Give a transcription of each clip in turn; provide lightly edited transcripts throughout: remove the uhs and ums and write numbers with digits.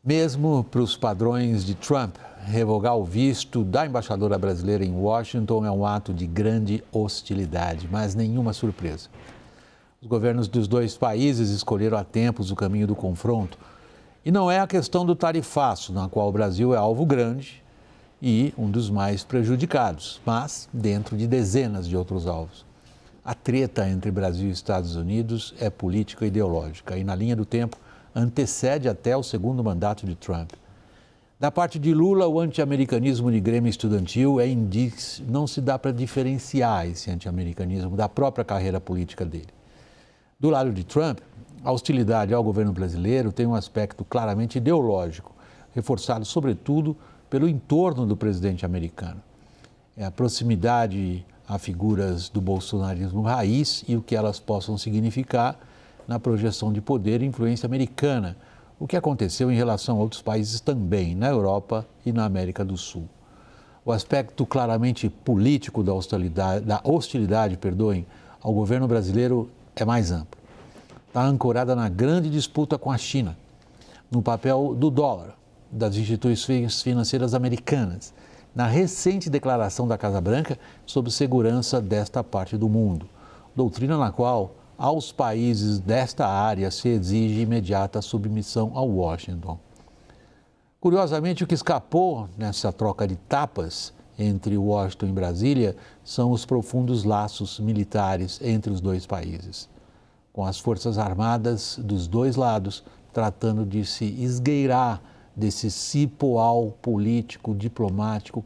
Mesmo para os padrões de Trump, revogar o visto da embaixadora brasileira em Washington é um ato de grande hostilidade, mas nenhuma surpresa. Os governos dos dois países escolheram há tempos o caminho do confronto. E não é a questão do tarifaço, na qual o Brasil é alvo grande e um dos mais prejudicados, mas dentro de dezenas de outros alvos. A treta entre Brasil e Estados Unidos é política e ideológica e, na linha do tempo, antecede até o segundo mandato de Trump. Da parte de Lula, o anti-americanismo de Grêmio estudantil é indício, não se dá para diferenciar esse anti-americanismo da própria carreira política dele. Do lado de Trump, a hostilidade ao governo brasileiro tem um aspecto claramente ideológico, reforçado sobretudo pelo entorno do presidente americano. É a proximidade a figuras do bolsonarismo raiz e o que elas possam significar na projeção de poder e influência americana, o que aconteceu em relação a outros países também, na Europa e na América do Sul. O aspecto claramente político da hostilidade, ao governo brasileiro é mais amplo. Está ancorada na grande disputa com a China, no papel do dólar, das instituições financeiras americanas, na recente declaração da Casa Branca sobre segurança desta parte do mundo, doutrina na qual aos países desta área se exige imediata submissão a Washington. Curiosamente, o que escapou nessa troca de tapas entre Washington e Brasília são os profundos laços militares entre os dois países, com as forças armadas dos dois lados tratando de se esgueirar desse cipoal político, diplomático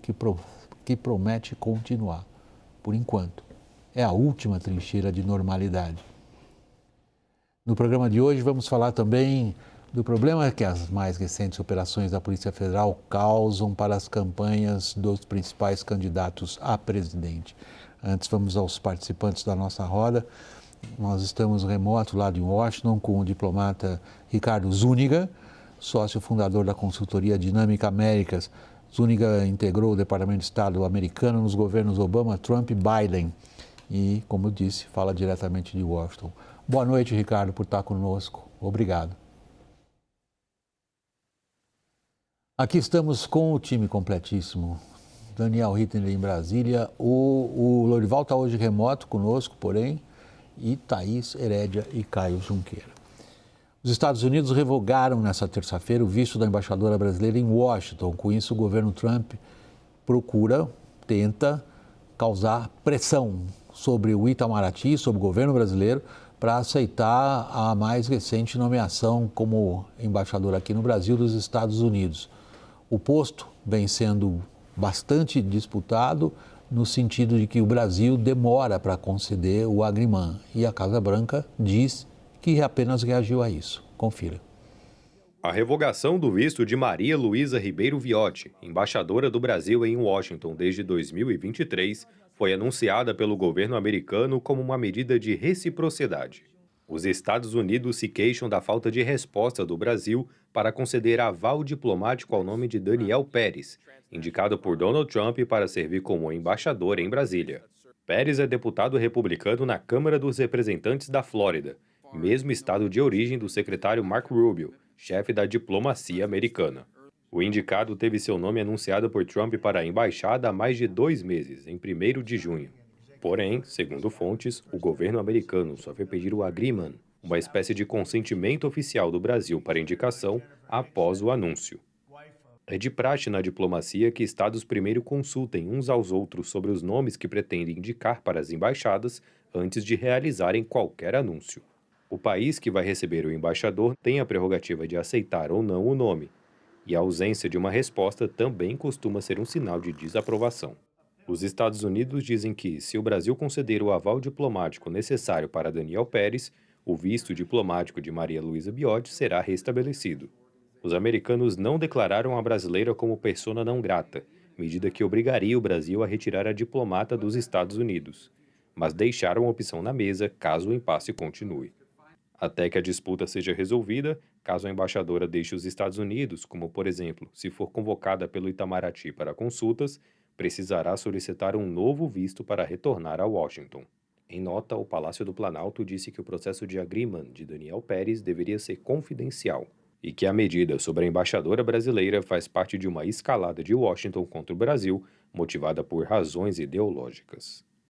que promete continuar, por enquanto. É a última trincheira de normalidade. No programa de hoje vamos falar também do problema que as mais recentes operações da Polícia Federal causam para as campanhas dos principais candidatos a presidente. Antes, vamos aos participantes da nossa roda. Nós estamos remoto lá de Washington com o diplomata Ricardo Zúñiga, sócio fundador da consultoria Dinâmica Américas. Zúñiga integrou o Departamento de Estado americano nos governos Obama, Trump e Biden. E, como eu disse, fala diretamente de Washington. Boa noite, Ricardo, por estar conosco. Obrigado. Aqui estamos com o time completíssimo. Daniel Rittner em Brasília. O Lorival está hoje remoto conosco, porém, e Thaís Herédia e Caio Junqueira. Os Estados Unidos revogaram nesta terça-feira o visto da embaixadora brasileira em Washington. Com isso, o governo Trump tenta causar pressão sobre o Itamaraty, sobre o governo brasileiro, para aceitar a mais recente nomeação como embaixador aqui no Brasil dos Estados Unidos. O posto vem sendo bastante disputado no sentido de que o Brasil demora para conceder o agrimã e a Casa Branca diz que apenas reagiu a isso. Confira. A revogação do visto de Maria Luísa Ribeiro Viotti, embaixadora do Brasil em Washington desde 2023, foi anunciada pelo governo americano como uma medida de reciprocidade. Os Estados Unidos se queixam da falta de resposta do Brasil para conceder aval diplomático ao nome de Daniel Pérez, indicado por Donald Trump para servir como embaixador em Brasília. Pérez é deputado republicano na Câmara dos Representantes da Flórida, mesmo estado de origem do secretário Marco Rubio, chefe da diplomacia americana. O indicado teve seu nome anunciado por Trump para a embaixada há mais de 2 meses, em 1º de junho. Porém, segundo fontes, o governo americano só foi pedir o agreement, uma espécie de consentimento oficial do Brasil para indicação, após o anúncio. É de praxe na diplomacia que estados primeiro consultem uns aos outros sobre os nomes que pretendem indicar para as embaixadas antes de realizarem qualquer anúncio. O país que vai receber o embaixador tem a prerrogativa de aceitar ou não o nome, e a ausência de uma resposta também costuma ser um sinal de desaprovação. Os Estados Unidos dizem que, se o Brasil conceder o aval diplomático necessário para Daniel Pérez, o visto diplomático de Maria Luísa Viotti será restabelecido. Os americanos não declararam a brasileira como persona não grata, medida que obrigaria o Brasil a retirar a diplomata dos Estados Unidos, mas deixaram a opção na mesa caso o impasse continue. Até que a disputa seja resolvida, caso a embaixadora deixe os Estados Unidos, como por exemplo, se for convocada pelo Itamaraty para consultas, precisará solicitar um novo visto para retornar a Washington. Em nota, o Palácio do Planalto disse que o processo de agreement de Daniel Pérez deveria ser confidencial. e que a medida sobre a embaixadora brasileira faz parte de uma escalada de Washington contra o Brasil, motivada por razões ideológicas.